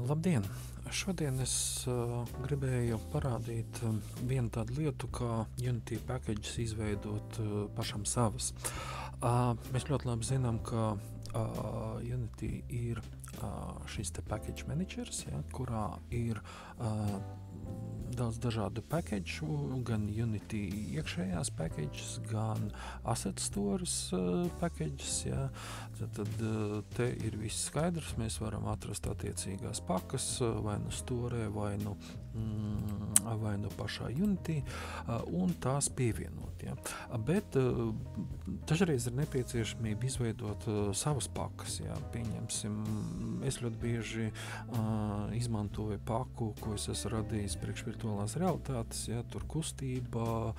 Labdien! Šodien es gribēju parādīt vienu tādu lietu, kā Unity packages izveidot pašam savas. Mēs ļoti labi zinām, ka Unity ir šis te package managers, ja, kurā ir daudz dažādu package'u, gan Unity iekšējās packages, gan asset stores packages. Ja. Tad te ir viss skaidrs, mēs varam atrast attiecīgās pakas vai nu storē, vai nu pašā Unity un tās pievienot. Ja. Bet dažreiz ir nepieciešamība izveidot savas pakas. Ja. Pieņemsim, es ļoti bieži izmantoju paku, ko es esmu radījis priekš virtuālās realitātes, ja, tur kustība,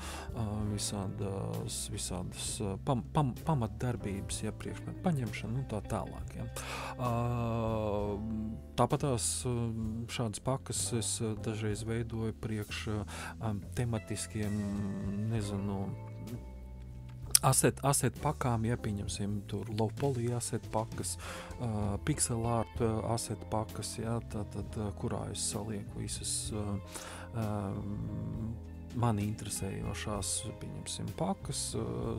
visādas pamatdarbības, ja, priekšmetu paņemšana un tā tālāk. Ja. Tāpat šādas pakas es dažreiz veidoju priekš tematiskiem, asset pakām, ja, pieņemsim tur low poly asset pakas, pixel art asset pakas, ja, tad kurā es salieku visas mani interesējošās, pieņemsim, pakas,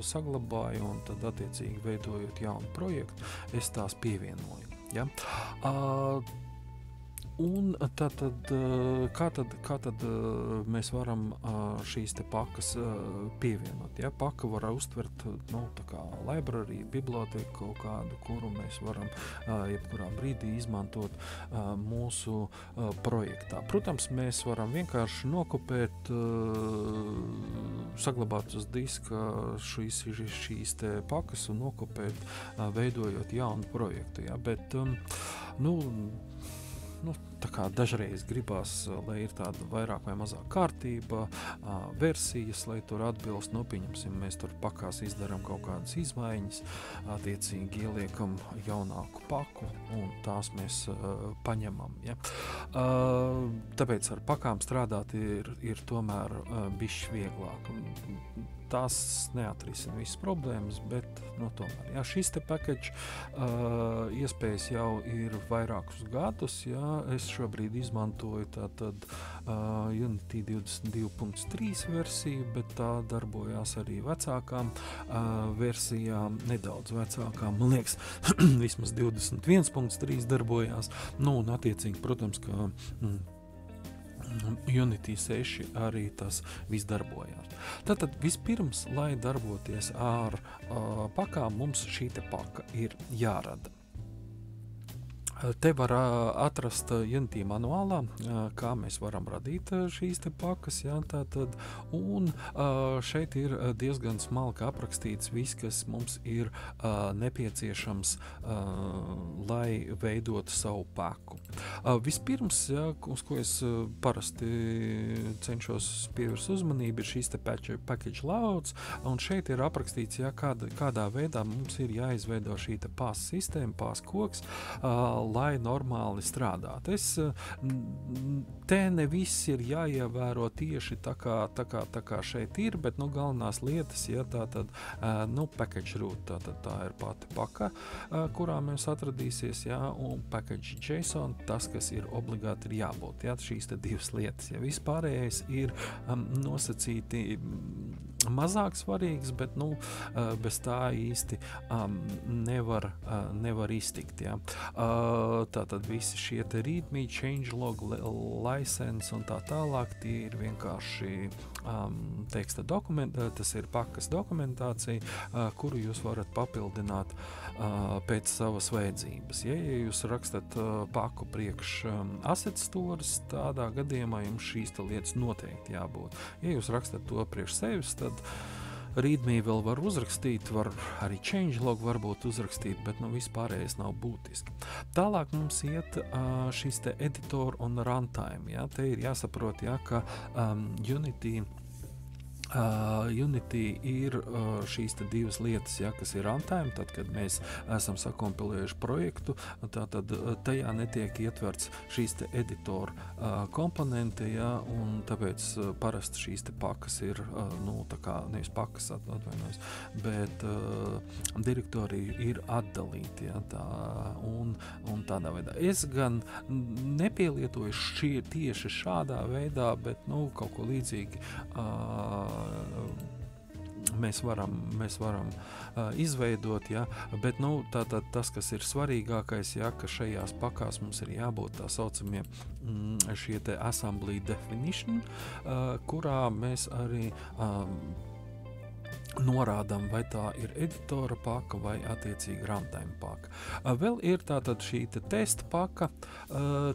saglabāju un tad attiecīgi veidojot jaunu projektu, es tās pievienoju. Ja. Un kā tad mēs varam šīs te pakas pievienot? Ja? Paka var uztvert tā kā library, bibliotēku kaut kādu, kuru mēs varam jebkurā brīdī izmantot mūsu projektā. Protams, mēs varam vienkārši nokopēt, saglabāt uz diska šīs te pakas un nokopēt, veidojot jaunu projektu. Ja? Bet, tā kā dažreiz gribās, lai ir tāda vairāk vai mazāk kārtība, versijas, lai tur atbilst, pieņemsim, mēs tur pakās izdaram kaut kādas izmaiņas, attiecīgi ieliekam jaunāku paku un tās mēs paņemam. Ja. Tāpēc ar pakām strādāt ir tomēr bišķi vieglāk. Tās neatrisina visas problēmas, bet tomēr. Ja, šis te package iespējas jau ir vairākus gadus. Ja, es šobrīd izmantoju tātad Unity 22.3 versiju, bet tā darbojās arī vecākām versijām, nedaudz vecākām. Man liekas, vismaz 21.3 darbojās. Un attiecīgi, protams, ka Unity 6 arī tas viss darbojās. Tātad vispirms, lai darboties ar pakām, mums šī te paka ir jārada. Te var atrast Unity manuālā, kā mēs varam radīt šīs te pakas, ja, tātad, un šeit ir diezgan smalki aprakstīts viss, kas mums ir nepieciešams, lai veidotu savu paku. Vispirms, ja, uz ko es parasti cenšos pievērst uzmanību, ir šīs te package layouts, un šeit ir aprakstīts, ja, kādā veidā mums ir jāizveido šī te pās sistēma, pās koks, lai normāli strādāt. Te ne viss ir jāievēro tieši tā kā šeit ir, bet galvenās lietas, ja, tātad, package root, tātad tā ir pati paka, kurā mēs atradīsies, ja, un package JSON, tas, kas ir obligāti ir jābūt, ja, šīs te divas lietas, ja, vispārējais ir nosacīti mazāk svarīgs, bet, bez tā īsti nevar iztikt, ja. Tātad visi šie te readme, changelog, license un tā tālāk, tie ir vienkārši teksta tas ir pakas dokumentācija, kuru jūs varat papildināt pēc savas vajadzības. Ja jūs rakstat paku priekš asset stores, tādā gadījumā jums šīs lietas noteikti jābūt. Ja jūs rakstat to priekš sevis, tad readme vēl var uzrakstīt, var arī changelog varbūt uzrakstīt, bet vispārējais nav būtiski. Tālāk mums iet šis te editor un runtime. Ja? Te ir jāsaprot, ja, ka Unity ir šīs te divas lietas, ja, kas ir runtime, tad, kad mēs esam sakompilējuši projektu, tad tajā netiek ietverts šīs te editor komponenti, ja, un tāpēc parasti šīs te pakas ir, tā kā, nevis pakas atvainojas, bet direktori ir atdalīti, ja, tā, un tādā veidā. Es gan nepielietoju tieši šādā veidā, bet kaut ko līdzīgi mēs varam izveidot, ja, bet tātad tas, kas ir svarīgākais, ja, ka šajās pakās mums ir jābūt tā saucamie šie te assembly definition, kurā mēs arī norādām, vai tā ir editora paka vai attiecīgi runtime paka. Vēl ir tātad šī testa paka,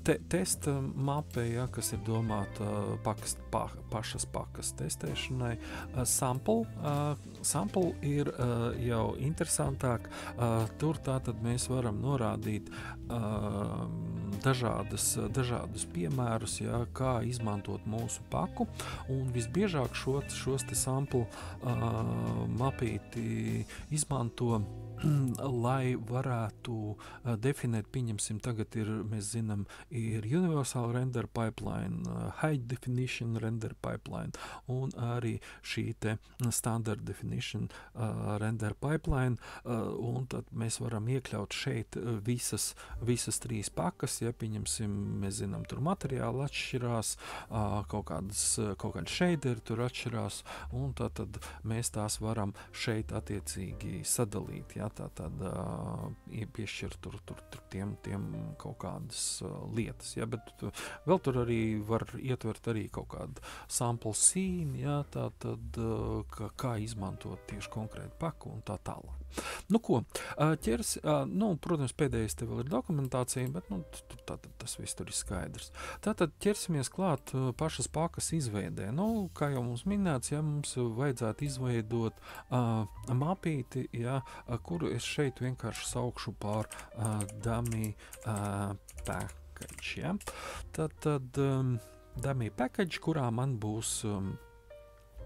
testa mape, ja, kas ir domāta pašas pakas testēšanai. Sample ir jau interesantāk. Tur tātad mēs varam norādīt dažādus piemērus, ja, kā izmantot mūsu paku, un visbiežāk šos te sample mapīti izmanto, lai varētu definēt, pieņemsim, tagad mēs zinām, ir Universal Render Pipeline, High Definition Render Pipeline un arī šī te Standard Definition Render Pipeline, un tad mēs varam iekļaut šeit visas trīs pakas, ja, pieņemsim, mēs zinām, tur materiāli atšķirās, kaut kādi shaderi tur atšķirās, un tad mēs tās varam šeit attiecīgi sadalīt, ja, tad piešķirt tur tiem kaut kādas lietas, ja, bet vēl tur arī var ietvert arī kaut kādu sample scene, ja, tad kā izmantot tieši konkrētu paku un tā tālāk. Protams, pēdējais te vēl ir dokumentācija, bet tas viss tur ir skaidrs. Tātad ķersimies klāt pašas pakas izveidē. Kā jau mums minēts, ja mums vajadzētu izveidot mapīti, ja, kuru es šeit vienkārši saukšu par dummy package. Ja. Tad dummy package, kurā man būs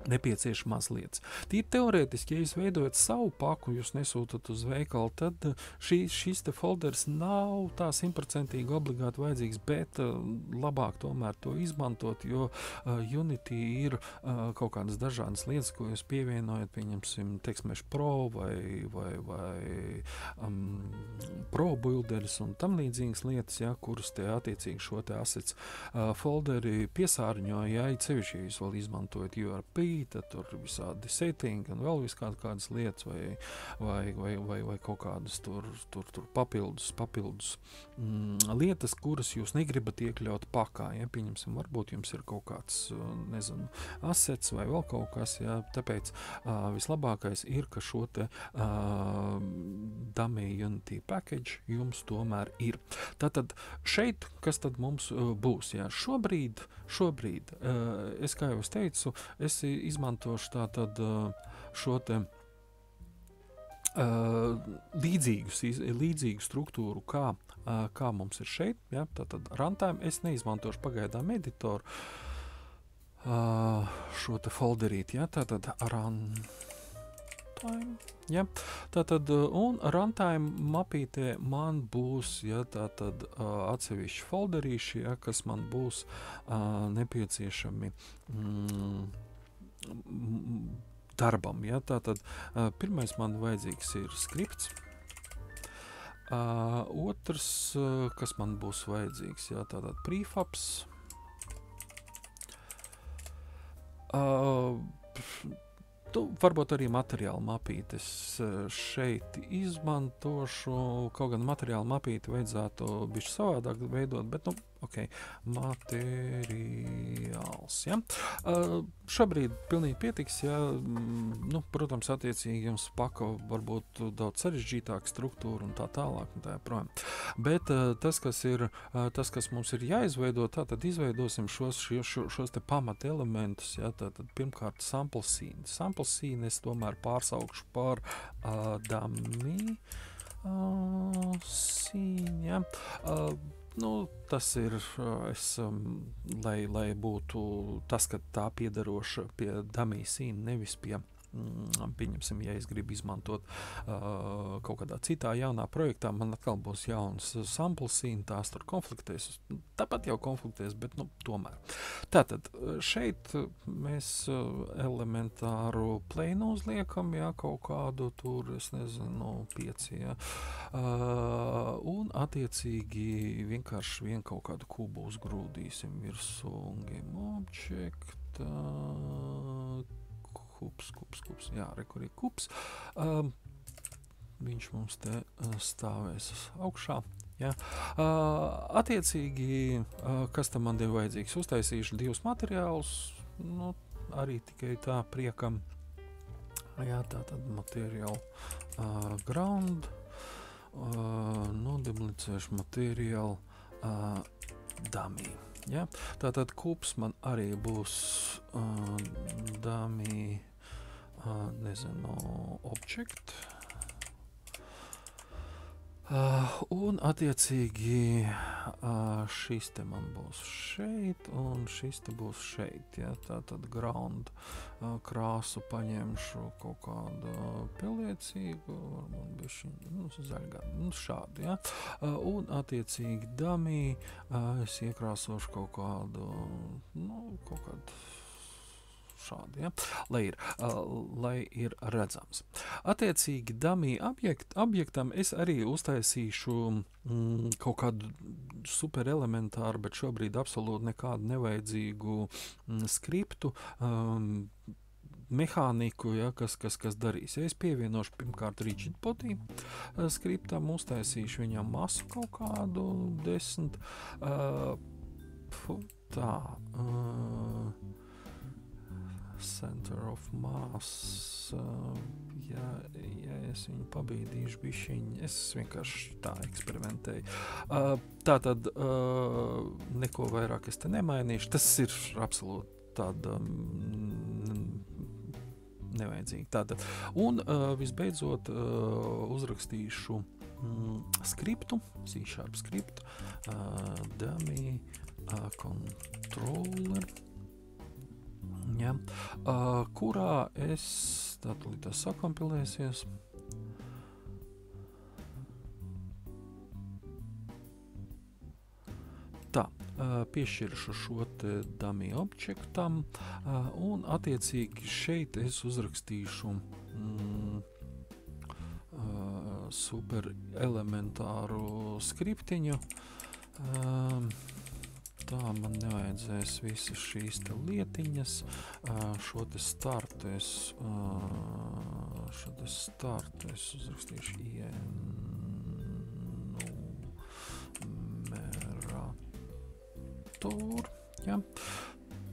nepieciešamās lietas. Tīri teorētiski, ja jūs veidojat savu paku, jūs nesūtat uz veikalu, tad šis te folders nav tā 100% obligāti vajadzīgs, bet labāk tomēr to izmantot, jo Unity ir kaut kādas dažādas lietas, ko jūs pievienojat, pieņemsim, TextMesh Pro vai Pro builderis un tam līdzīgas lietas, ja, kuras te attiecīgi šo te assets folderi piesārņo, ja sevišķi, ja jūs vēl izmantojat URP, tad tur visādi settingi un vēl kādas lietas vai kaut kādas tur papildus lietas, kuras jūs negribat iekļaut pakā, ja, pieņemsim, varbūt jums ir kaut kāds, nezinu, assets vai vēl kaut kas, ja, tāpēc vislabākais ir, ka šo te dummy Unity package jums tomēr ir. Tātad šeit, kas tad mums būs, ja, šobrīd, es kā jau es teicu, es izmantošu tātad šo te līdzīgu struktūru, kā mums ir šeit, ja, tātad runtime, es neizmantošu pagaidām editoru, šo te folderīt, ja, tātad runtime, ja, tātad, un runtime mapītē man būs, ja, tātad atsevišķi folderīši, ja, kas man būs nepieciešami darbam, ja, tātad pirmais man vajadzīgs ir skripts, otrs, kas man būs vajadzīgs, ja, tātad prefabs, varbūt arī materiāla mapītes šeit izmantošu, kaut gan materiāla mapīti vajadzētu bišķi savādāk veidot, bet, materiāls, ja. Šobrīd pilnīgi pietiks, ja, protams, attiecīgi jums paka varbūt daudz sarežģītāka struktūra un tā tālāk un tā joprojām. Bet tas, kas mums ir jāizveido, tātad izveidosim šos te pamat elementus, ja, tātad pirmkārt sample scene. Sample scene es tomēr pārsaukšu par dummy scene, ja. Tas ir, lai būtu tas, ka tā piederoša pie dummy scene, nevis pie pieņemsim, ja es gribu izmantot kaut kādā citā jaunā projektā, man atkal būs jauns sample scene, tās tur konfliktēs, tāpat jau konfliktēs, bet tomēr. Tātad šeit mēs elementāru plēnu uzliekam, kaut kādu tur, es nezinu, 5, un attiecīgi vienkārši kaut kādu kubu uzgrūdīsim virsū, game object, kups, kur ir kups. Viņš mums te stāvēs augšā. Attiecīgi, kas tam man ir vajadzīgs? Uztaisīšu 2 materiālus, arī tikai tā priekam. Tātad materiālu ground, noduplicēšu materiālu dummy. Tātad kups man arī būs dummy, object. Un attiecīgi šis te man būs šeit un šis te būs šeit. Tātad ground krāsu paņemšu kaut kādu piliecīgu, varbūt bišķiņu, zaļgā, šādu. Un attiecīgi dummy es iekrāsošu kaut kādu, šādi, lai ir redzams. Attiecīgi dummy objektam es arī uztaisīšu kaut kādu super elementāru, bet šobrīd absolūti nekādu nevajadzīgu skriptu, mehāniku, kas darīs. Es pievienošu pirmkārt rigid body skriptam, uztaisīšu viņam masu kaut kādu 10. Center of mass, ja es viņu pabīdīšu bišķiņu, es vienkārši tā eksperimentēju. Tātad neko vairāk es te nemainīšu, tas ir absolūti tāda nevajadzīgi. Tātad. Un visbeidzot uzrakstīšu skriptu, C# skriptu, dummy controller, kurā es, tātad tas sakompilēsies. Piešķiršu šo te dummy objektam, un attiecīgi šeit es uzrakstīšu super elementāru skriptiņu. Tā man nevajadzēs visas šīs te lietiņas, šo te startu es uzrakstīšu enumerator,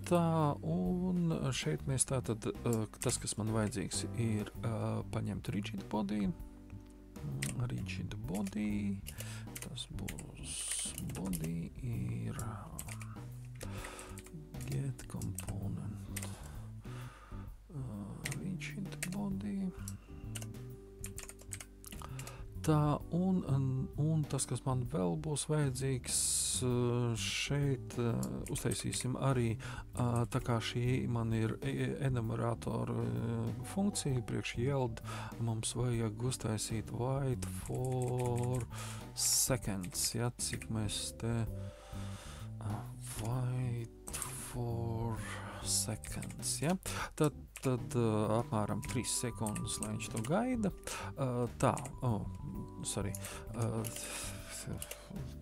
Tā, un šeit mēs tātad, tas, kas man vajadzīgs, ir paņemt rigid body, tas būs body ir get component rigid body. Tā, un tas, kas man vēl būs vajadzīgs, šeit uztaisīsim arī, tā kā šī man ir enumeratora funkcija, priekš yield mums vajag uztaisīt wait for seconds, cik mēs te wait for seconds, Tad apmēram 3 sekundes, lai viņš to gaida.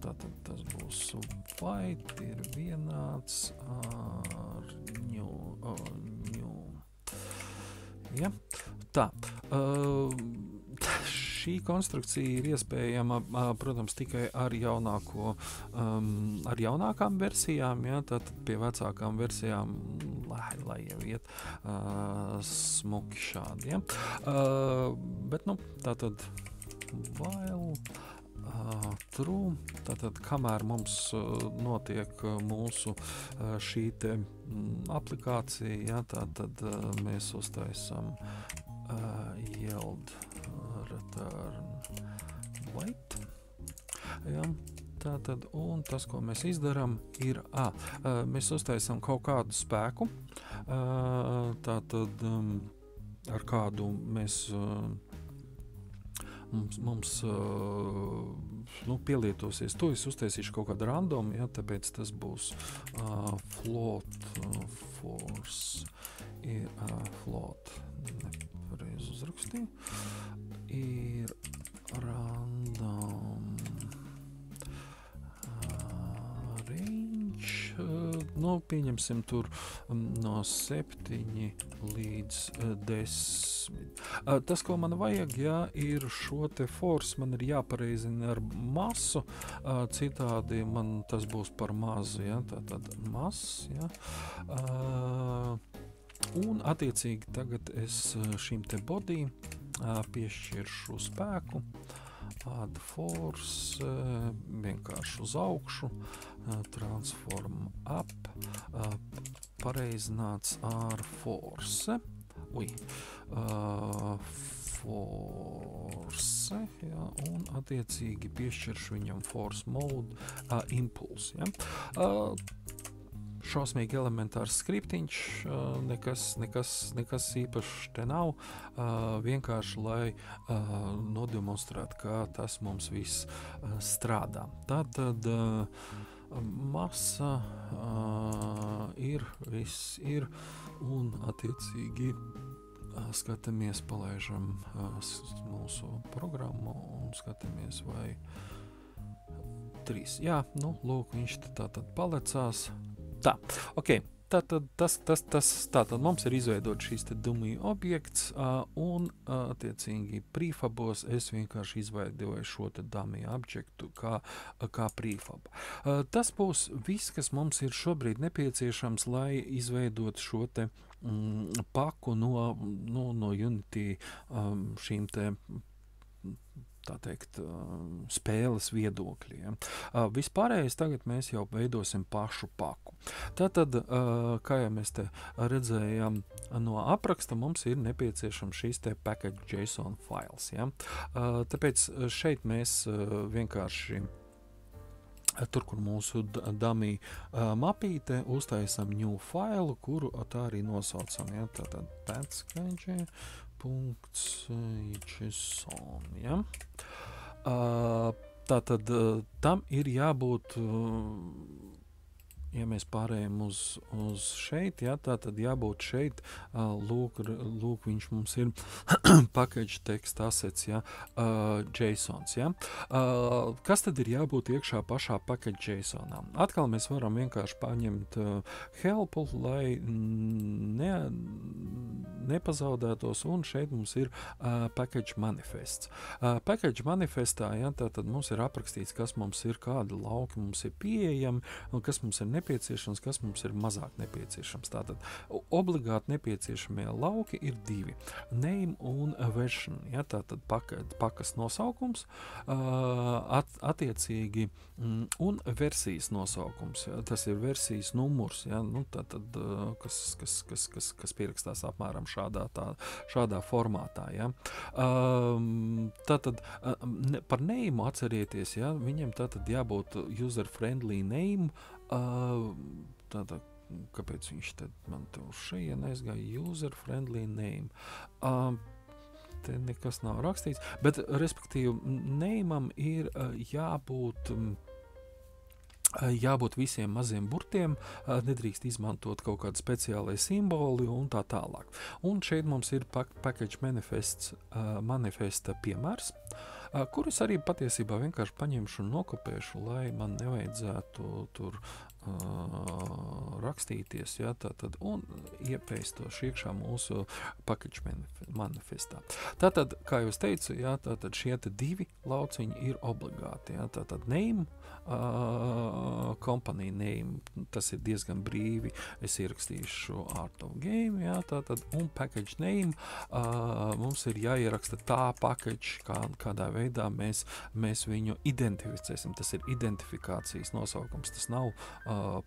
Tātad tas būs white ir vienāds ar new. Tā. Šī konstrukcija ir iespējama, protams, tikai ar jaunākām versijām, tad pie vecākām versijām, lai jau iet smuki šādi, Bet, tātad while true, tātad kamēr mums notiek mūsu šī te aplikācija, tātad mēs uztaisam yield return wait. Tātad, un tas, ko mēs izdarām, ir, mēs uztaisam kaut kādu spēku, tātad ar kādu mēs mums pielietosies. To es uztaisīšu kaut kādu randomu, ja, tāpēc tas būs float force. Float, nepareizi uzrakstīju. Ir random range, pieņemsim tur no 7 līdz 10. Tas, ko man vajag, ir šo te force, man ir jāpareizina ar masu, citādi man tas būs par mazu, tātad mazs, un attiecīgi tagad es šim te body piešķiršu spēku, add force, vienkārši uz augšu, transform up, pareizināts ar force, force, un attiecīgi piešķiršu viņam force mode, impulse, šausmīgi elementārs skriptiņš, nekas īpašs te nav, vienkārši, lai nodemonstrētu, kā tas mums viss strādā. Tātad masa viss ir, un attiecīgi skatāmies, palaižam mūsu programmu un skatāmies, vai 3. Lūk, viņš tātad palecās. Tā, ok, tātad mums ir izveidot šīs te dummy objekts, un attiecīgi prefabos es vienkārši izveidoju šo te dummy objektu kā prefab. Tas būs viss, kas mums ir šobrīd nepieciešams, lai izveidot šo te paku no Unity šīm te tā teikt, spēles viedokļiem. Vispārējais tagad mēs jau veidosim pašu paku. Tātad, kā jau mēs te redzējām no apraksta, mums ir nepieciešams šīs te package.json files. Tāpēc šeit mēs vienkārši tur, kur mūsu dummy mapīte, uztaisam new failu, kuru tā arī nosaucam. Tātad package.json. Tātad tam ir jābūt, ja mēs pārējām uz šeit, tātad jābūt šeit, lūk, viņš mums ir package text assets, JSONs, Kas tad ir jābūt iekšā pašā package JSONā? Atkal mēs varam vienkārši paņemt helpu, lai nepazaudētos, un šeit mums ir package manifests. Package manifestā, tātad mums ir aprakstīts, kas mums ir, kādi lauki mums ir pieejami, un kas mums ir nepieciešams, kas mums ir mazāk nepieciešams. Tātad obligāti nepieciešamie lauki ir 2. Name un version, tātad pakas nosaukums, attiecīgi, un versijas nosaukums. Tas ir versijas numurs, tātad, kas pierakstās apmēram šādā formātā. Tātad par name atcerieties, viņam tātad jābūt user-friendly name, tātad, kāpēc viņš tad man te uz šeit aizgāja user-friendly name. Te nekas nav rakstīts, bet, respektīvi, name'am ir jābūt visiem maziem burtiem, nedrīkst izmantot kaut kādu speciālai simboli un tā tālāk. Un šeit mums ir package manifesta piemērs, kurus arī patiesībā vienkārši paņemšu un nokopēšu, lai man nevajadzētu tur rakstīties, tātad, un iepēstoši iekšā mūsu package manifestā. Tātad, kā jau es teicu, tātad šie te 2 lauciņi ir obligāti, tātad name, company name, tas ir diezgan brīvi, es ierakstīšu Art of Game, tātad, un package name, mums ir jāieraksta tā package, kādā veidā mēs viņu identificēsim, tas ir identifikācijas nosaukums, tas nav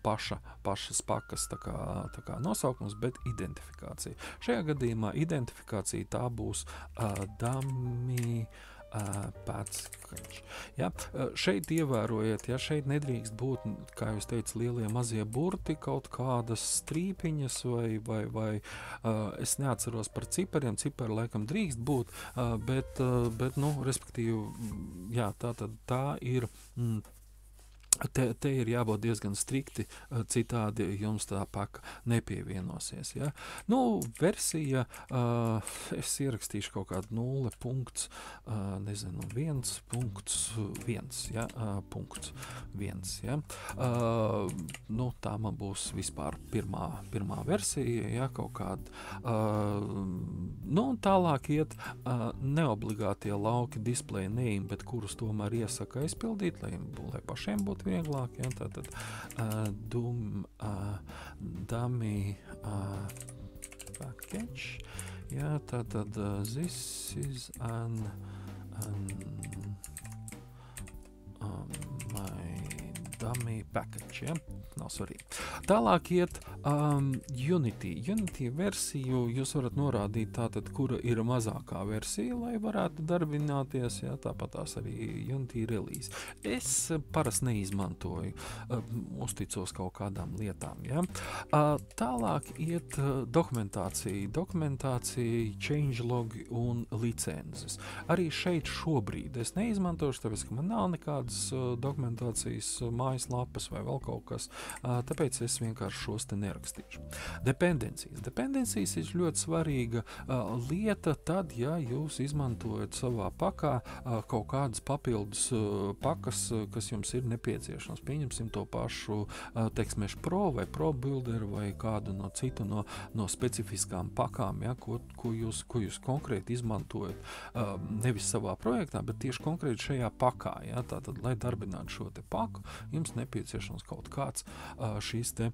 pašas pakas tā kā nosaukums, bet identifikācija. Šajā gadījumā identifikācija tā būs dummy package. Ja? Šeit ievērojiet, ja šeit nedrīkst būt, kā jūs teicat, lielie mazie burti, kaut kādas strīpiņas vai es neatceros par cipariem, cipari laikam drīkst būt, bet respektīvi, jā, tā ir... Te ir jābūt diezgan strikti, citādi jums tā paka nepievienosies. Ja? Versija, es ierakstīšu kaut kādu 0.1.1, ja? Punkts 1. Ja? Tā man būs vispār pirmā versija, ja? Kaut kāda. Tālāk iet neobligātie lauki display name, bet kurus tomēr iesaka aizpildīt, lai pašiem būtu vieglāk, ja, tātad dummy package, ja, tātad this is my dummy package, ja, nav svarīgi. Tālāk iet Unity. Unity versiju jūs varat norādīt tātad, kura ir mazākā versija, lai varētu darbināties, ja, tāpat tās arī Unity release. Es parasti neizmantoju, uzticos kaut kādām lietām, ja. Tālāk iet dokumentācija, changelog un licences. Arī šeit šobrīd es neizmantošu, tāpēc, ka man nav nekādas dokumentācijas mājaslapas vai vēl kaut kas, tāpēc es vienkārši šos te nerakstīšu. Dependencijas ir ļoti svarīga lieta tad, ja jūs izmantojat savā pakā kaut kādas papildus pakas, kas jums ir nepieciešams. Pieņemsim to pašu TextMesh Pro vai Pro Builder vai kādu no citu no specifiskām pakām, ja, ko jūs konkrēti izmantojat nevis savā projektā, bet tieši konkrēti šajā pakā. Ja, tātad, lai darbinātu šo te paku, jums nepieciešams kaut kāds šīs te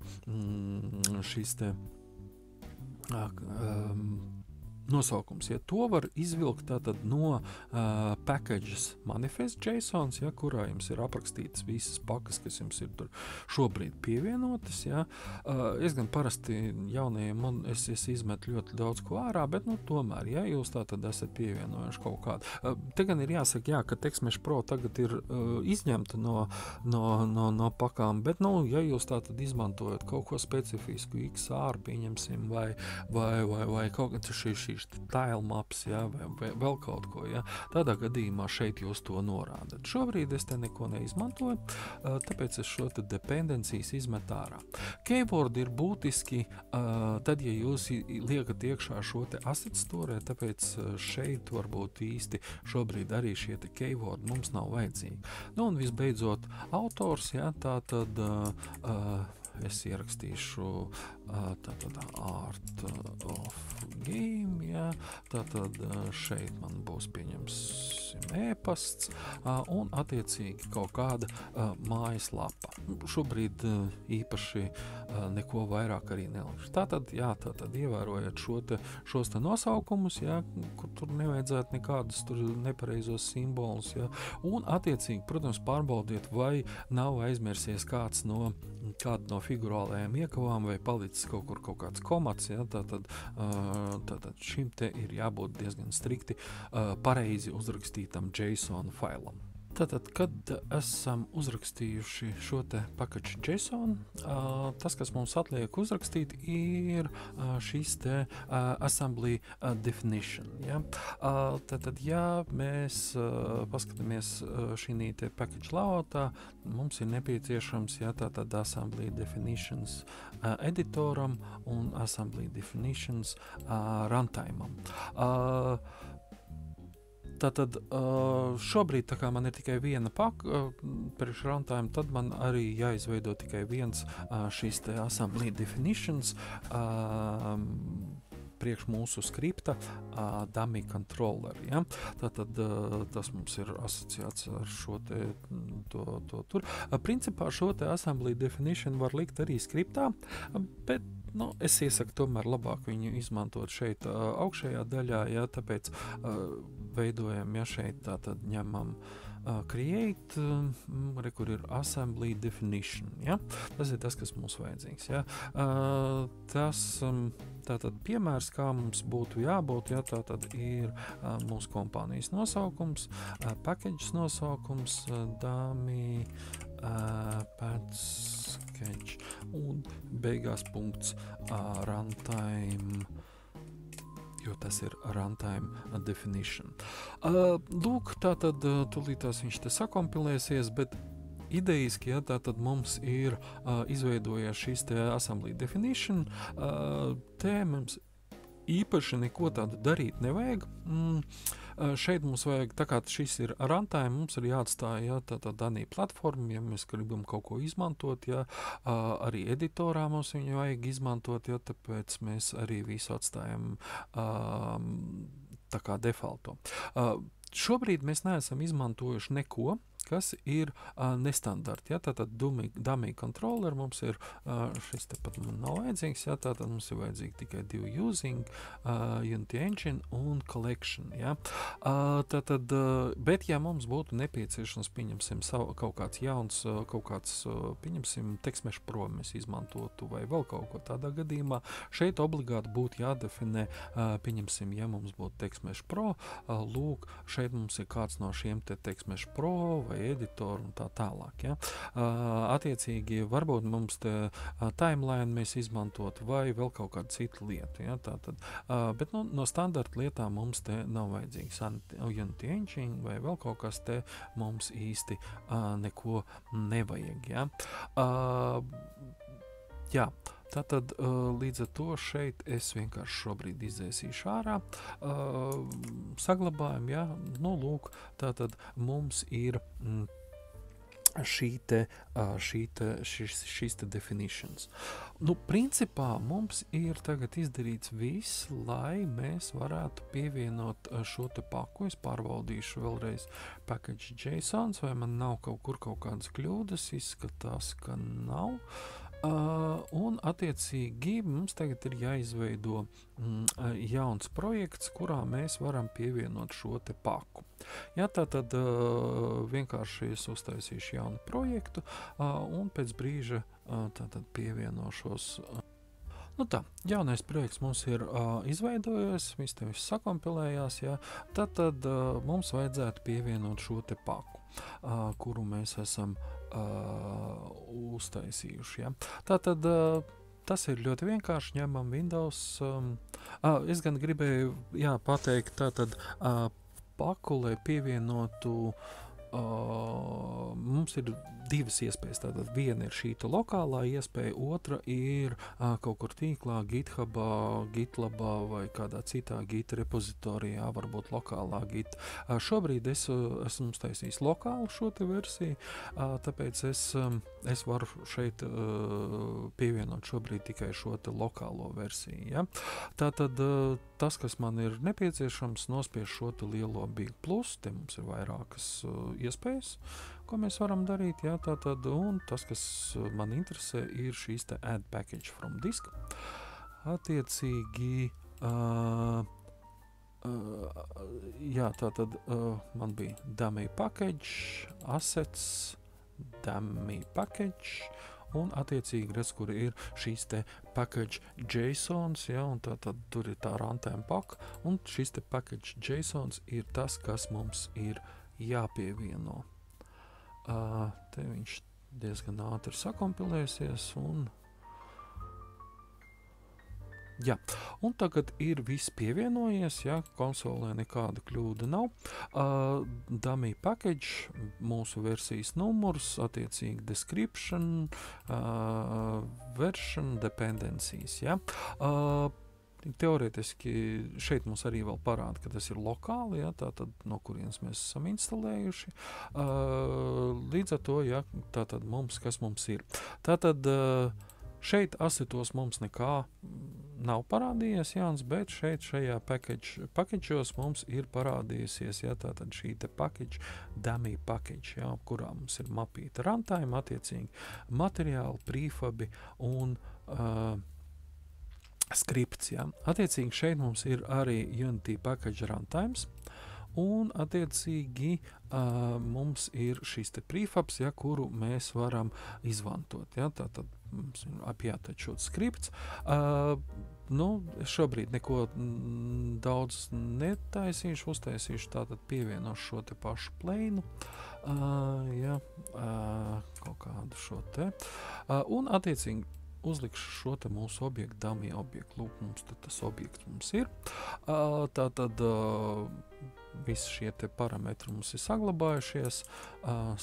nosaukums. Ja, to var izvilkt tātad no packages manifest JSONs, ja, kurā jums ir aprakstītas visas pakas, kas jums ir tur šobrīd pievienotas. Ja. Es gan parasti jaunajiem es izmetu ļoti daudz ko ārā, bet tomēr, ja jūs tātad esat pievienojuši kaut kādu. Te gan ir jāsaka, jā, ka TextMesh Pro tagad ir izņemta no pakām, bet, ja jūs tātad izmantojat kaut ko specifisku, XR pieņemsim, vai kaut kā šī tile maps, ja, vai vēl kaut ko, ja. Tādā gadījumā šeit jūs to norādat. Šobrīd es te neko neizmantoju, tāpēc es šo te dependencijas izmetu ārā. Keyword ir būtiski, tad, ja jūs liekat iekšā šo te asset store, tāpēc šeit varbūt īsti šobrīd arī šie te keyword mums nav vajadzīgi. Un visbeidzot, autors, ja, tātad es ierakstīšu tātad art of game, ja, tātad šeit man būs pieņemsim e-pasts un attiecīgi kaut kāda mājaslapa. Šobrīd īpaši neko vairāk arī nelikšu. Tātad ievērojot šos te nosaukumus, ja, kur tur nevajadzētu nekādus tur nepareizos simbolus, ja, un attiecīgi, protams, pārbaudiet, vai nav aizmirsies kāda no figurālajām iekavām vai palicis kaut kāds komats, ja, tātad šim te ir jābūt diezgan strikti pareizi uzrakstītam JSON failam. Tātad, kad esam uzrakstījuši šo te package JSON, tas, kas mums atliek uzrakstīt, ir šis te assembly definition. Ja? Tātad, ja mēs paskatāmies šī te package layoutā, mums ir nepieciešams, ja, tātad assembly definitions editoram un assembly definitions runtime'am. Tātad šobrīd, tā kā man ir tikai viena paka priekš runtime, tad man arī jāizveido tikai viens šīs te assembly definitions priekš mūsu skripta dummy controller. Ja? Tātad tas mums ir asociēts ar šo te to tur. Principā šo te assembly definition var likt arī skriptā, bet es iesaku tomēr labāk viņu izmantot šeit augšējā daļā, ja, tāpēc veidojam, ja šeit tātad ņemam create, kur ir assembly definition, ja? Tas ir tas, kas mums vajadzīgs, ja? Tātad piemērs, kā mums būtu jābūt, ja? Tātad ir mūsu kompānijas nosaukums, packages nosaukums, dummy package un beigās punkts runtime, jo tas ir runtime definition. Lūk, tātad tūlītās viņš te sakompilēsies, bet idejiski, ja, tātad mums ir izveidojies šīs te assembly definition, te mums īpaši neko tādu darīt nevajag. Šeit mums vajag, tā kā šis ir runtime, mums ir jāatstāja, ja, tātad danī platforma, ja mēs gribam kaut ko izmantot, ja, arī editorā mums viņu vajag izmantot, ja, tāpēc mēs arī visu atstājam tā kā defaulto. Šobrīd mēs neesam izmantojuši neko, kas ir nestandarti. Ja? Tātad dummy controller mums ir, šis tepat man nav vajadzīgs, ja? Tātad mums ir vajadzīgi tikai divi using, Unity Engine un collection. Ja? Tātad, bet ja mums būtu nepieciešams, pieņemsim, kaut kāds jauns, pieņemsim, TextMesh Pro mēs izmantotu vai vēl kaut ko tādā gadījumā, šeit obligāti būtu jādefinē, pieņemsim, ja mums būtu TextMesh Pro, lūk, šeit mums ir kāds no šiem te TextMesh Pro vai editoru un tā tālāk. Ja? Attiecīgi, varbūt mums te timeline mēs izmantot vai vēl kaut kādu citu lietu. Ja? Tātad, bet no standarta lietām mums te nav vajadzīgs Unity Engine vai vēl kaut kas te mums īsti neko nevajag. Ja? Jā. Tātad līdz ar to šeit es vienkārši šobrīd izdzēsīšu ārā, saglabājam, ja, nu lūk, tātad mums ir šīs te definitions. Nu, principā mums ir tagad izdarīts viss, lai mēs varētu pievienot šo te paku. Es pārbaudīšu vēlreiz package JSONs, vai man nav kaut kur kaut kādas kļūdas, izskatās, ka nav. Un attiecīgi mums tagad ir jāizveido jauns projekts, kurā mēs varam pievienot šo te paku. Ja, tātad vienkārši es uztaisīšu jaunu projektu un pēc brīža tātad pievienošos. Nu tā, jaunais projekts mums ir izveidojies, viss te viss sakompilējās, ja, tad mums vajadzētu pievienot šo te paku, kuru mēs esam uztaisījuši. Ja. Tātad tas ir ļoti vienkārši, ņemam Windows. Es gan gribēju pateikt, tātad paku, lai pievienotu, mums ir divas iespējas. Tātad viena ir šī lokālā iespēja, otra ir kaut kur tīklā, GitHubā, GitLabā vai kādā citā Git repozitorijā, varbūt lokālā Git. Šobrīd es esmu taisījis lokālu šo te versiju, tāpēc es varu šeit pievienot šobrīd tikai šo te lokālo versiju. Ja? Tātad tas, kas man ir nepieciešams, nospiež šo te lielo Big Plus, te mums ir vairākas iespējas, ko mēs varam darīt, ja, tātad, un tas, kas man interesē, ir šīs te add package from disk. Attiecīgi, jā, tātad man bija dummy package, assets, dummy package, un attiecīgi redz, kur ir šīs te package JSONs, ja, un tātad tur ir tā runtime pack, un šīs te package JSONs ir tas, kas mums ir jāpievieno. Te viņš diezgan ātri sakompilēsies, un jā, un tagad ir viss pievienojies, ja, konsolē nekāda kļūda nav. Dummy package, mūsu versijas numurs, attiecīgi description, version, dependencies, ja. Teorētiski šeit mums arī vēl parāda, ka tas ir lokāli, ja, tātad no kurienes mēs esam instalējuši. Līdz ar to, ja, tātad kas mums ir. Tātad šeit asetos mums nekā nav parādījies jauns, bet šeit šajā package'os mums ir parādījusies, ja, tātad šī te package, dummy package, ja, kurā mums ir mapīta runtime, attiecīgi materiāli, prefabi un skripts, ja. Attiecīgi šeit mums ir arī Unity package runtimes, un attiecīgi mums ir šis te prefabs, ja, kuru mēs varam izmantot. Ja, tātad mums ir jātačot skripts. Šobrīd neko daudz netaisīšu, uztaisīšu, tātad pievienošu šo te pašu pleinu, kaut kādu šo te, un attiecīgi uzlikšu šo te mūsu objektu, dummy objektu. Lūk, mums tas objekts mums ir. Tātad visi šie te parametri mums ir saglabājušies,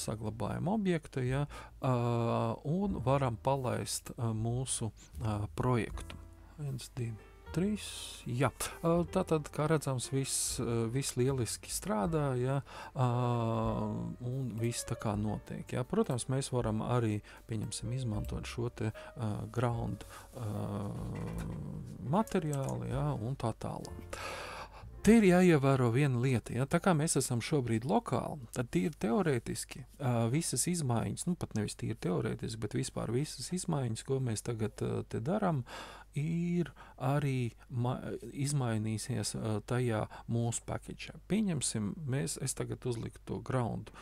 saglabājam objektu, ja, un varam palaist mūsu projektu. 1, 2, 3, jā. Tātad, kā redzams, viss lieliski strādā, ja, un viss tā kā notiek. Ja. Protams, mēs varam arī, pieņemsim, izmantot šo te ground materiālu, ja, un tā tālāk. Te ir jāievēro viena lieta, ja, tā kā mēs esam šobrīd lokāli, tad tīri teorētiski visas izmaiņas, pat nevis tīri teorētiski, bet vispār visas izmaiņas, ko mēs tagad te daram, ir arī izmainīsies tajā mūsu package. Pieņemsim, es tagad uzliku to ground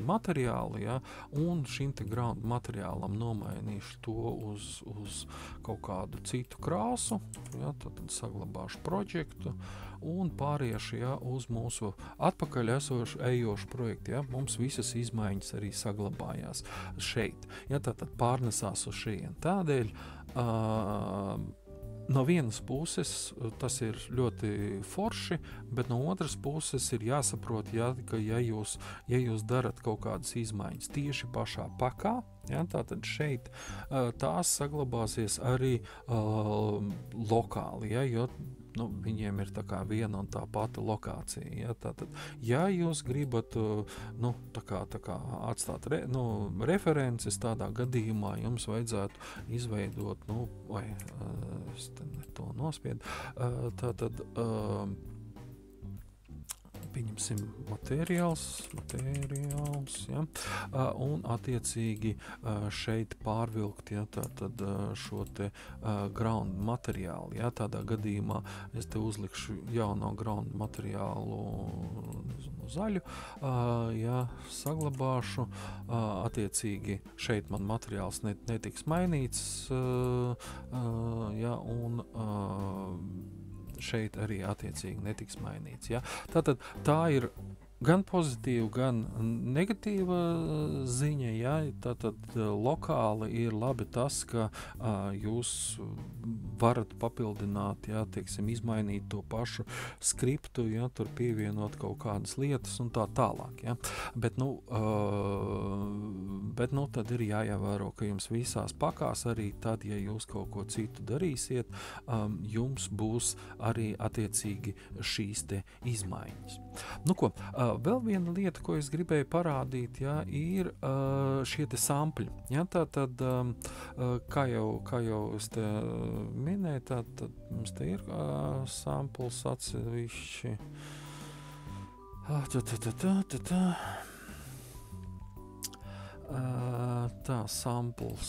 materiālu, ja, un šim te ground materiālam nomainīšu to uz kaut kādu citu krāsu, ja, tad saglabāšu projektu un pāriešu, ja, uz mūsu atpakaļ ejošu projektu. Ja, mums visas izmaiņas arī saglabājās šeit. Ja, tātad pārnesās uz šeit. Tādēļ no vienas puses tas ir ļoti forši, bet no otras puses ir jāsaprot, ka ja jūs darat kaut kādas izmaiņas tieši pašā pakā, ja, tātad šeit tās saglabāsies arī lokāli, ja, jo viņiem ir tā kā viena un tā pati lokācija. Ja, tātad, ja jūs gribat tā kā atstāt references, tādā gadījumā jums vajadzētu izveidot, es to nospiedu, tātad pieņemsim materiāls, ja, un attiecīgi šeit pārvilkt, ja, tātad šo te ground materiālu, ja, tādā gadījumā es te uzlikšu jauno ground materiālu zaļu, ja, saglabāšu, attiecīgi šeit man materiāls netiks mainīts, ja, un šeit arī attiecīgi netiks mainīts. Ja? Tātad tā ir gan pozitīva, gan negatīva ziņa. Ja? Tātad lokāli ir labi tas, ka jūs varat papildināt, ja, teiksim, izmainīt to pašu skriptu, ja, tur pievienot kaut kādas lietas un tā tālāk. Ja? Bet tad ir jāievēro, ka jums visās pakās arī tad, ja jūs kaut ko citu darīsiet, jums būs arī attiecīgi šīs te izmaiņas. Vēl viena lieta, ko es gribēju parādīt, ja, ir šie te sampļi. Ja, tātad, kā jau es te minēju, tad mums te ir samples atsevišķi.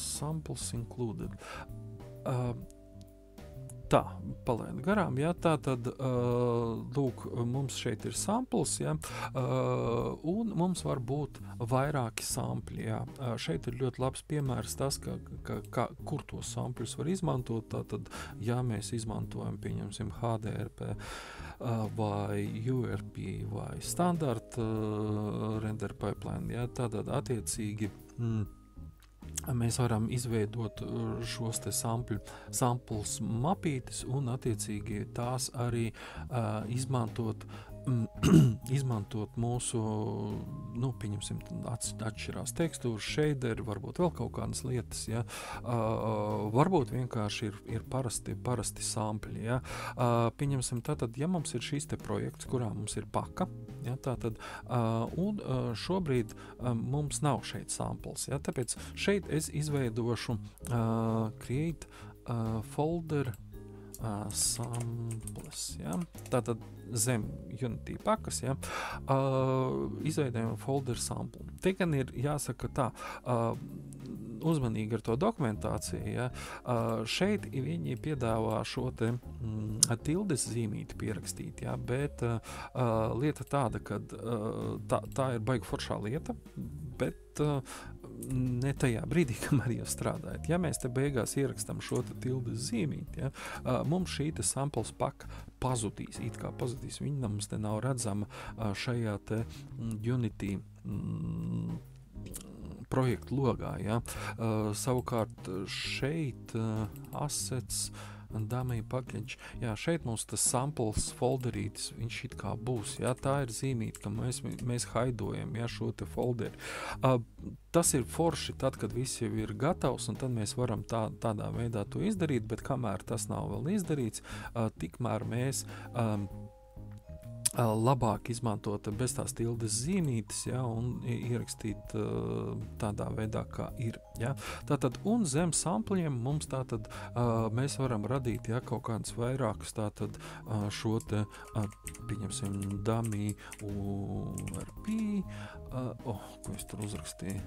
Samples included. Tā, palaidu garām, ja, tā tad, lūk, mums šeit ir samples, ja, un mums var būt vairāki sampļi, ja. Šeit ir ļoti labs piemērs tas, kur tos sampļus var izmantot, tātad, ja mēs izmantojam, pieņemsim, HDRP vai URP vai standard render pipeline, ja, tātad attiecīgi, mēs varam izveidot šos te samples mapītes un attiecīgi tās arī izmantot mūsu, pieņemsim, atšķirās tekstūras, shaderi, varbūt vēl kaut kādas lietas, ja. Varbūt vienkārši ir parasti sampļi, ja. Pieņemsim, tātad, ja mums ir šīs te projekts, kurā mums ir paka, ja, tātad, un šobrīd mums nav šeit samples, ja, tāpēc šeit es izveidošu create folder samples, ja? Tātad zem Unity pakas, ja? Izveidējam folder sample. Te gan ir jāsaka tā, uzmanīgi ar to dokumentāciju, ja, šeit viņi piedāvā šo te tildes zīmīti pierakstīt, ja, bet lieta tāda, ka tā ir baigi foršā lieta, bet ne tajā brīdī, kamēr jau strādājat. Ja mēs te beigās ierakstam šo te tildes zīmīti, ja, mums šī te samples paka pazudīs, it kā pazudīs. Viņa mums te nav redzama šajā te Unity projektu logā. Ja. Savukārt šeit assets dummy package. Jā, šeit mums tas samples folderītis, viņš it kā būs. Jā, tā ir zīmīta, ka mēs haidojam, jā, šo te folderi. Tas ir forši tad, kad viss jau ir gatavs, un tad mēs varam tādā veidā to izdarīt, bet kamēr tas nav vēl izdarīts, tikmēr mēs labāk izmantot bez tās tildes zīmītes, ja, un ierakstīt tādā veidā, kā ir. Ja. Tātad, un zem sampliem mums tātad mēs varam radīt, ja, kaut kādus vairākus tātad šo te, pieņemsim, dummy URP, ko es tur uzrakstīju?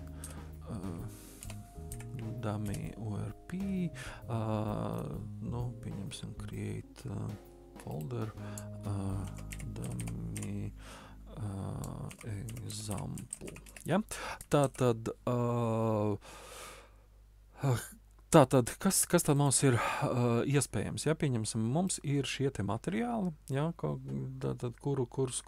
Dummy URP, pieņemsim, create folder, dummy example. Ja? Tātad, kas tad mums ir iespējams? Ja? Pieņemsim, mums ir šie te materiāli, ja? Kurus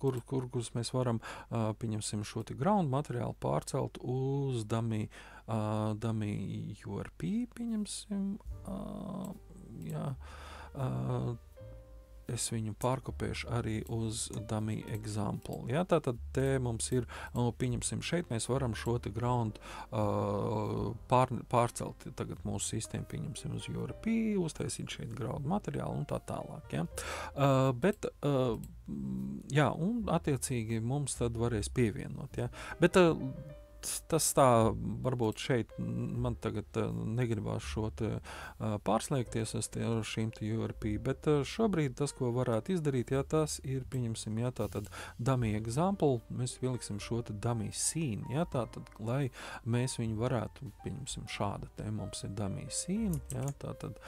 mēs varam, pieņemsim, šo te ground materiālu pārcelt uz dummy URP, pieņemsim, ja? Es viņu pārkopēšu arī uz dummy example. Ja, tātad te mums ir, pieņemsim, šeit mēs varam šo te ground pārcelt tagad mūsu sistēmu, pieņemsim uz URP, uztaisīt šeit ground materiālu un tā tālāk. Ja. Jā, un attiecīgi mums tad varēs pievienot. Ja. Bet tas tā, varbūt šeit man tagad negribās šo te pārslēgties ar šīm te URP, bet šobrīd tas, ko varētu izdarīt, ja tas ir, pieņemsim, ja tātad dummy example, mēs ieliksim šo te dummy scene, ja tātad, lai mēs viņu varētu, pieņemsim, šāda te mums ir dummy scene, ja tātad,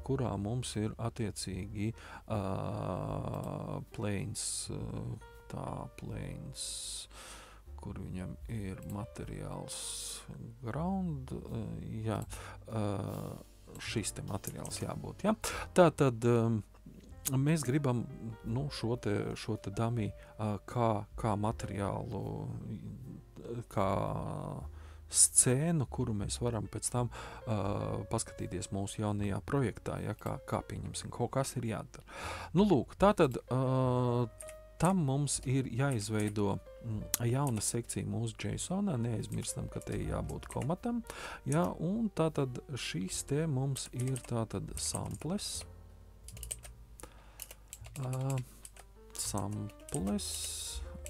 kurā mums ir attiecīgi planes, planes, kur viņam ir materiāls ground, jā, šis te materiāls jābūt, ja. Tātad mēs gribam, šo te dummy kā materiālu, kā scēnu, kuru mēs varam pēc tam paskatīties mūsu jaunajā projektā, ja, kā pieņemsim, kaut kas ir jādara. Lūk, tātad tam mums ir jāizveido jauna sekcija mūsu JSONā, neaizmirstam, ka te jābūt komatam, ja, un tātad šīs te mums ir tātad samples,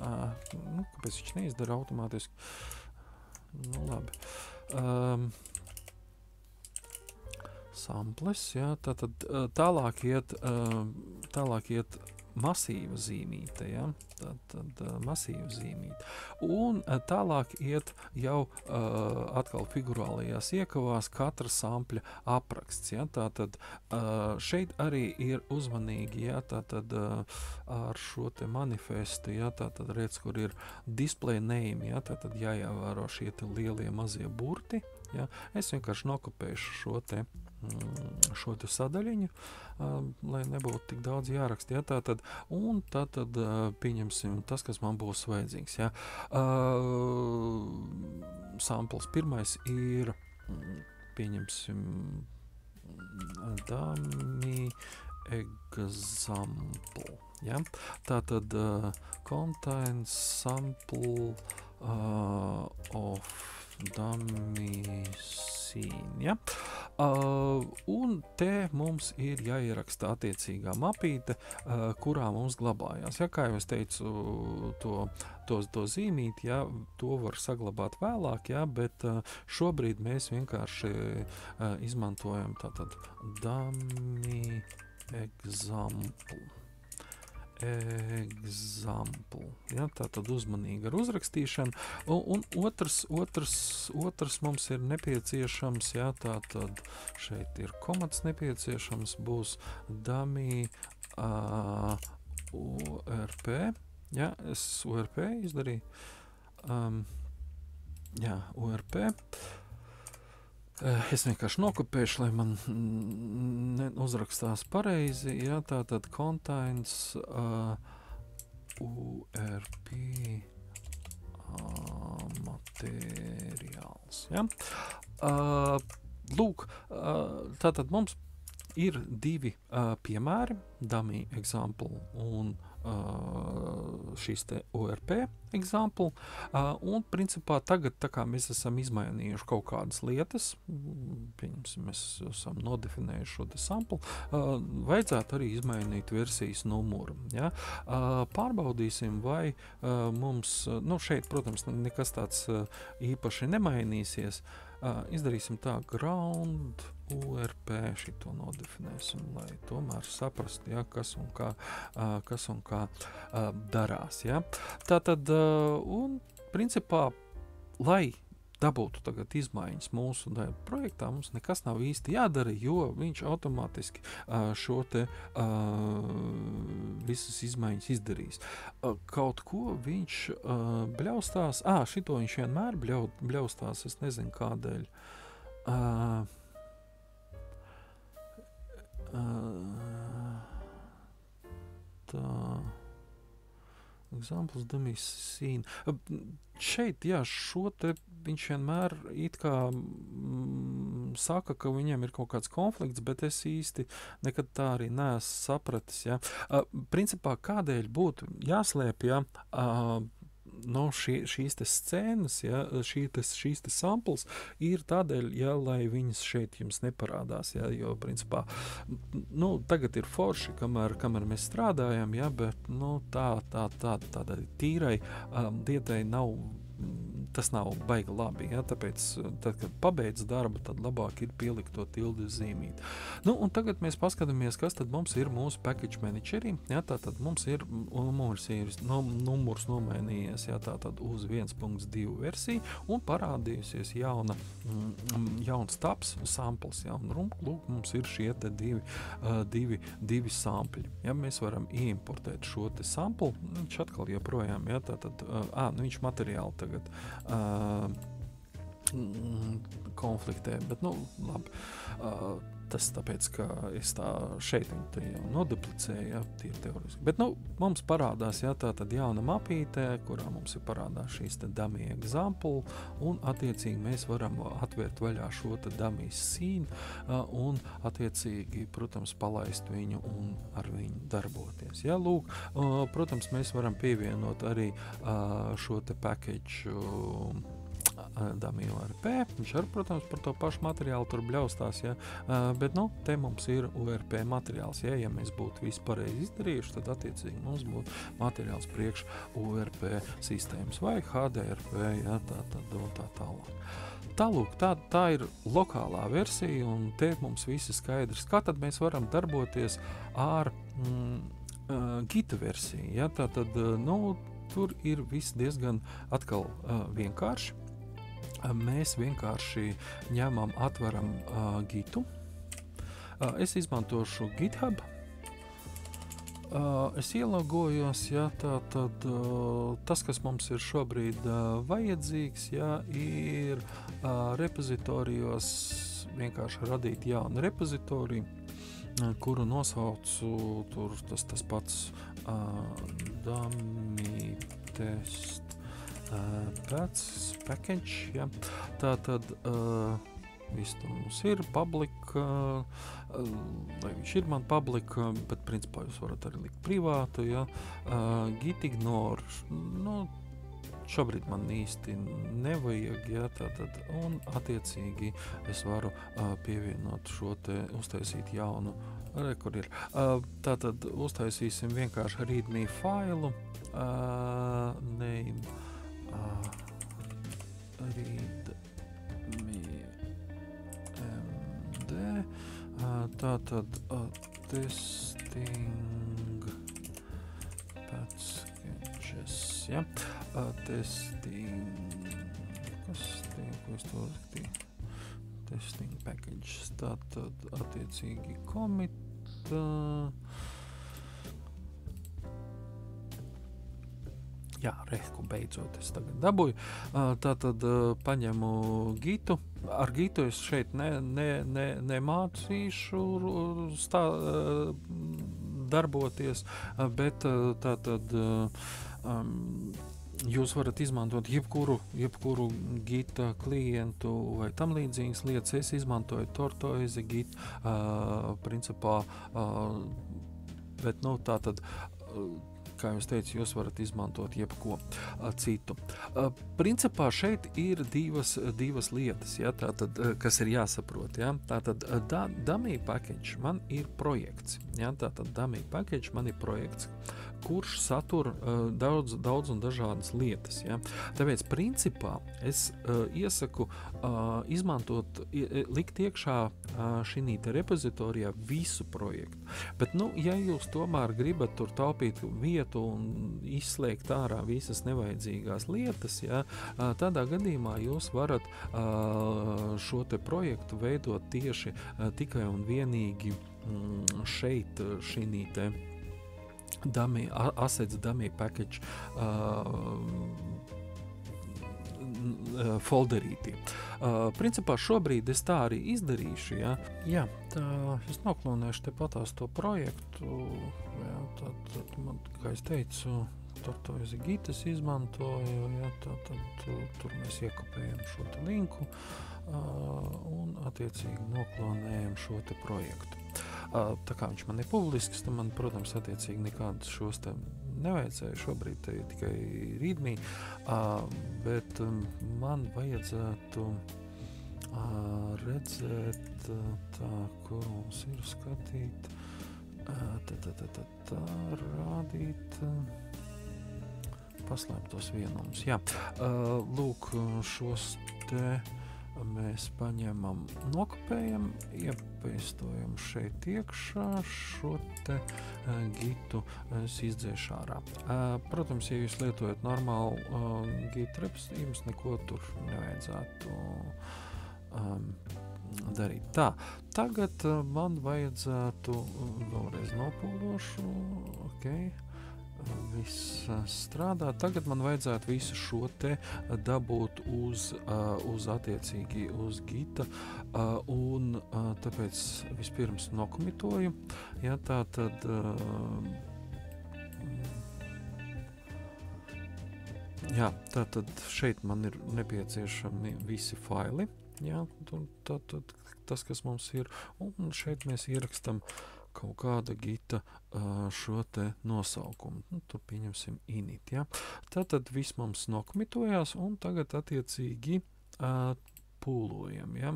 kāpēc viņš neizdara automātiski, labi, samples, ja, tātad tālāk iet masīva zīmīte, ja? Tad masīva zīmīte. Un tālāk iet jau atkal figurālajās iekavās katra sampļa apraksts, ja? Tātad šeit arī ir uzmanīgi, ja? Tātad ar šo te manifestu, ja? Tātad redz, kur ir display name, ja? Tātad jāievēro šie te lielie mazie burti, ja? Es vienkārši nokopēšu šo te sadaļiņu, lai nebūtu tik daudz jāraksta, ja, tātad, un tātad pieņemsim tas, kas man būs vajadzīgs, ja. Samples pirmais ir, pieņemsim, dummy example, ja. Tātad contains sample of dummy scene, ja? Un te mums ir jāieraksta attiecīgā mapīte, kurā mums glabājās. Ja, kā jau es teicu, to zīmīt, ja, to var saglabāt vēlāk, ja, bet šobrīd mēs vienkārši izmantojam tātad dummy example. example. Ja, tā tad uzmanīgi ar uzrakstīšanu. Un otrs mums ir nepieciešams, ja, tā tad šeit ir komats nepieciešams, būs dummy URP. Ja, es URP izdarīju. Jā, URP. Es vienkārši nokopēšu, lai man uzrakstās pareizi. Ja, tā tad contains URP materiāls. Ja? Lūk, tātad mums ir divi piemēri, dummy example un šīs te ORP example, un principā tagad, tā kā mēs esam izmainījuši kaut kādas lietas, pieņemsim, mēs esam nodefinējuši šo te sample, vajadzētu arī izmainīt versijas numuru. Ja? Pārbaudīsim, vai mums, šeit, protams, nekas tāds īpaši nemainīsies. Izdarīsim tā, ground URP šito nodefinēsim, lai tomēr saprastu, ja, kas un kā darās. Ja. Tātad, un principā, lai dabūtu tagad izmaiņas mūsu projektā, mums nekas nav īsti jādara, jo viņš automātiski šo te visas izmaiņas izdarīs. Kaut ko viņš bļaustās, šito viņš vienmēr bļaustās, es nezinu kādēļ. Tā... Examples dummy scene. Šeit, jā, šo te viņš vienmēr it kā saka, ka viņam ir kaut kāds konflikts, bet es īsti nekad tā arī neesmu sapratis, jā. Principā, kādēļ būtu jāslēp, jā, šīs te scēnas, ja, šīs te samples ir tādēļ, ja, lai viņas šeit jums neparādās, ja, jo, principā, tagad ir forši, kamēr mēs strādājam, ja, bet, tāda tīrai lietai tas nav baigi labi, ja, tāpēc, tad, kad pabeidz darbu, tad labāk ir pielikt to tildu zīmīt. Un tagad mēs paskatāmies, kas tad mums ir mūsu package managerī, ja, tātad mums ir numurs nomainījies, ja, tātad uz 1.2 versiju, un parādījusies jauns tabs, samples, ja, un lūk, mums ir šie te divi sampļi. Ja, mēs varam importēt šo te sample, viņš atkal joprojām, ja, tātad, viņš materiāli tagad konfliktē, bet, labi, tas tāpēc, ka es tā šeit viņu te jau noduplicēju, ja, tīri teoriski. Bet, mums parādās, ja, tā tad jauna mapītē, kurā mums ir parādās šīs te dummy example, un attiecīgi mēs varam atvērt vaļā šo te dummy scene, un attiecīgi, protams, palaist viņu un ar viņu darboties. Ja, lūk, protams, mēs varam pievienot arī šo te package dummy URP, viņš arī, protams, par to pašu materiālu tur bļaustās, ja, bet, te mums ir URP materiāls, ja mēs būtu visu pareizi izdarījuši, tad attiecīgi mums būtu materiāls priekš URP sistēmas vai HDRP, ja, tā tālāk. Tālūk, tā ir lokālā versija, un te mums visi skaidrs, kā tad mēs varam darboties ar Gita versiju, ja, tātad, tur ir viss diezgan atkal vienkārši. Mēs vienkārši ņemam, atveram Gitu. Es izmantošu GitHub. Es ielogojos, ja, tātad tas, kas mums ir šobrīd vajadzīgs, ja, ir repozitorijos vienkārši radīt jaunu repozitoriju, kuru nosaucu tur tas pats dummy test package, ja. Tātad viss tur mums ir public, lai viņš ir man public, bet principā jūs varat arī likt privātu, ja. Git ignore, šobrīd man īsti nevajag, ja, tātad, un attiecīgi es varu pievienot šo te, uztaisīt jaunu, kur ir. Tātad uztaisīsim vienkārši readme failu, name readme md, tātad testing ja? Testing, kas tie, ko es to uzskatīju? Testing packages, tātad attiecīgi commit, jā, reku beidzot es tagad dabūju. Tātad paņemu Gitu. Ar Gitu es šeit nemācīšu darboties, bet tātad jūs varat izmantot jebkuru Gita klientu vai tam līdzīgas lietas. Es izmantoju Tortoise Git, principā, bet, tātad, kā jūs teicu, jūs varat izmantot jebko citu. Principā šeit ir divas lietas, ja, tātad, kas ir jāsaprot. Ja. Tātad dummy package man ir projekts. Ja, tātad dummy package man ir projekts, kurš satur daudz un dažādas lietas. Ja. Tāpēc, principā, es iesaku izmantot, likt iekšā šī repozitorijā visu projektu. Bet, ja jūs tomēr gribat tur taupīt vietu un izslēgt ārā visas nevajadzīgās lietas, ja, tādā gadījumā jūs varat šo te projektu veidot tieši tikai un vienīgi šeit šī te assets dummy package folderītī. Principā šobrīd es tā arī izdarīšu, ja. Jā, tā es noklonēšu tepatās to projektu, jā, tad man, kā es teicu, Tortoise Git es izmantoju, ja, tad tur mēs iekopējam šo te linku un attiecīgi noklonējam šo te projektu. Tā kā viņš man ir publisks, tad man, protams, attiecīgi nekādus šos te nevajadzēja. Šobrīd te ir tikai readme, bet man vajadzētu redzēt, tā, kur mums ir skatīt, rādīt, paslēptos vienumus. Jā, lūk, šos te mēs paņemam, nokopējam, iepēstojam šeit iekšā, šo te Gitu es izdzēšu ārā. Protams, ja jūs lietojat normālu Git reps, jums neko tur nevajadzētu darīt. Tā, tagad man vajadzētu, vēlreiz nopuldošu, viss strādā. Tagad man vajadzētu visu šo te dabūt uz attiecīgi uz Gita, un tāpēc vispirms nokomitoju. Ja, tā tad jā, tātad šeit man ir nepieciešami visi faili. Jā, tātad tas, kas mums ir, un šeit mēs ierakstam kaut kāda Gita šo te nosaukumu. Tur pieņemsim init, ja. Tātad viss mums nokomitojās, un tagad attiecīgi pūlojam, ja.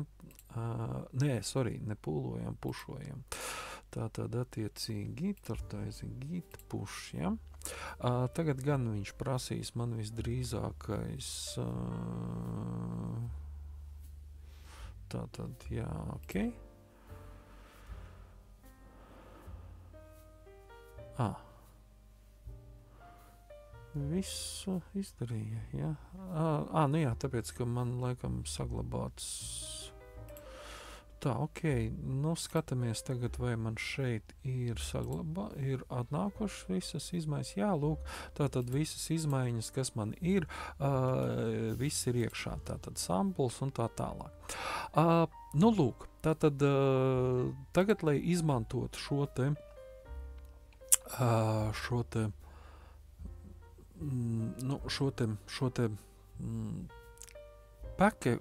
Ne pūlojam, pušojam. Tātad attiecīgi Tortoise Git push, ja. Tagad gan viņš prasīs man visdrīzākais tātad, jā, visu izdarīja, ja? Jā, tāpēc, ka man laikam saglabāts. Tā, skatāmies tagad, vai man šeit ir atnākušas visas izmaiņas. Jā, lūk, tātad visas izmaiņas, kas man ir, viss ir iekšā, tātad samples un tā tālāk. Lūk, tātad tagad, lai izmantotu šo te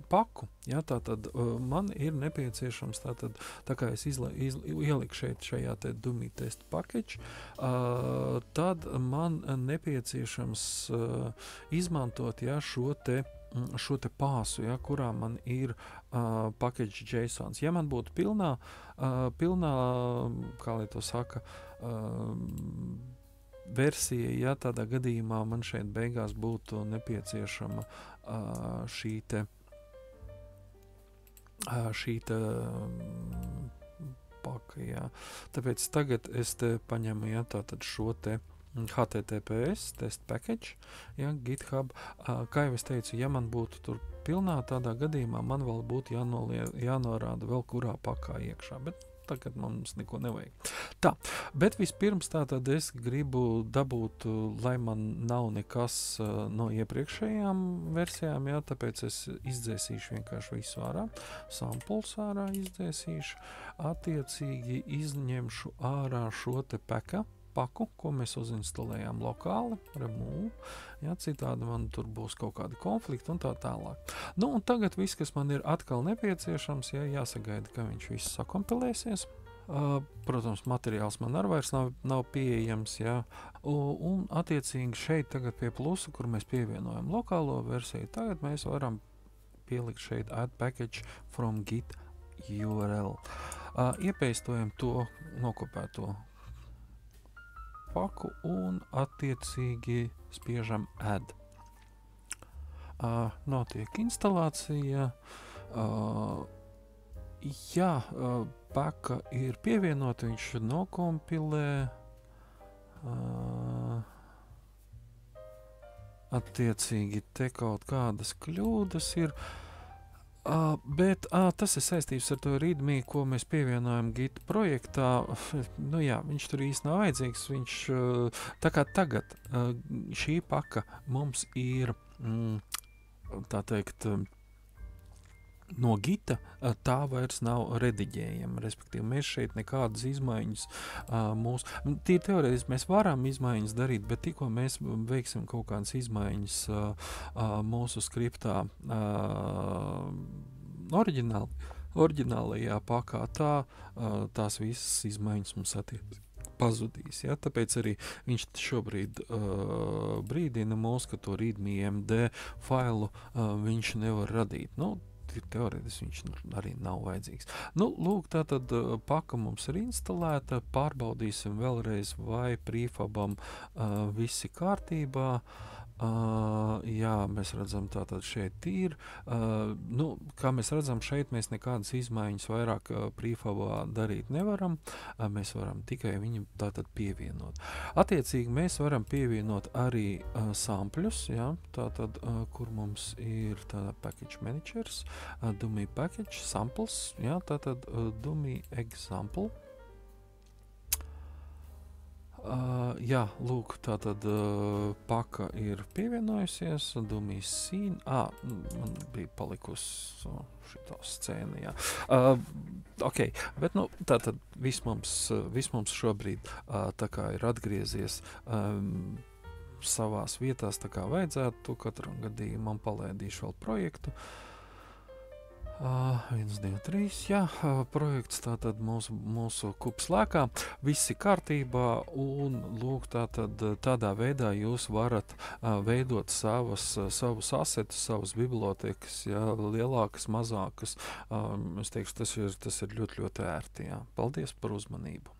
paku, ja, tātad man ir nepieciešams, tātad, tā kā es ieliku šajā te dummy test package, tad man nepieciešams izmantot, ja, šo te pāsu, ja, kurā man ir package JSONs. Ja man būtu pilnā, kā lai to saka, versija, ja tādā gadījumā man šeit beigās būtu nepieciešama šī te paka, jā. Tāpēc tagad es te paņemu, ja, tātad šo te HTTPS test package, ja, GitHub. Kā jau es teicu, ja man būtu tur pilnā, tādā gadījumā man vēl būtu jānorāda vēl kurā pakā iekšā, bet tagad mums neko nevajag. Tā, bet vispirms tātad es gribu dabūt, lai man nav nekas no iepriekšējām versijām, jā, tāpēc es izdzēsīšu vienkārši visu ārā, samples ārā izdzēsīšu, attiecīgi izņemšu ārā šo te paku, ko mēs uzinstalējām lokāli, remove, ja, citādi man tur būs kaut kādi konflikti un tā tālāk. Nu, un tagad viss, kas man ir atkal nepieciešams, ja, jāsagaida, ka viņš viss sakompilēsies. Protams, materiāls man arī vairs nav pieejams, ja, un attiecīgi šeit tagad pie plusa, kur mēs pievienojam lokālo versiju, tagad mēs varam pielikt šeit add package from git URL. Iepaistojam to nokopēto paku un attiecīgi spiežam add. Notiek instalācija. Jā, paka ir pievienota, viņš nokompilē. Attiecīgi te kaut kādas kļūdas ir. Bet tas ir saistības ar to readme, ko mēs pievienojam Git projektā. Nu jā, viņš tur īsti nav vajadzīgs. Viņš, tā kā tagad šī paka mums ir, tā teikt, no Gita, tā vairs nav rediģējama. Respektīvi, mēs šeit nekādas izmaiņas tīri teorētiski mēs varam izmaiņas darīt, bet tikko mēs veiksim kaut kādas izmaiņas mūsu skriptā oriģinālajā pakā, tās visas izmaiņas mums pazudīs. Ja? Tāpēc arī viņš šobrīd brīdina mūs, ka to readme MD failu viņš nevar radīt. Nu, teorētiski viņš arī nav vajadzīgs. Nu, lūk, tātad paka mums ir instalēta, pārbaudīsim vēlreiz, vai prefabam visi kārtībā. Jā, mēs redzam, tātad šeit ir. Nu, kā mēs redzam, šeit mēs nekādas izmaiņas vairāk prefabā darīt nevaram. Mēs varam tikai viņu tātad pievienot. Attiecīgi mēs varam pievienot arī sampļus, jā, tātad, kur mums ir tāda package managers, dummy package, samples, jā, tātad dummy example. Jā, lūk, tātad paka ir pievienojusies, dummy scene, man bija palikusi šitā scēna, jā. Ok, bet nu, tātad viss mums šobrīd tā kā ir atgriezies savās vietās, tā kā vajadzētu, katram gadījumam palaidīšu vēl projektu. 1, 2, 3, jā, projekts tātad mūsu kups lēkā, visi kārtībā, un lūk, tātad tādā veidā jūs varat veidot savus asetus, savus bibliotekas, jā, lielākas, mazākas, es teikšu, tas ir ļoti, ļoti ērti, jā. Paldies par uzmanību!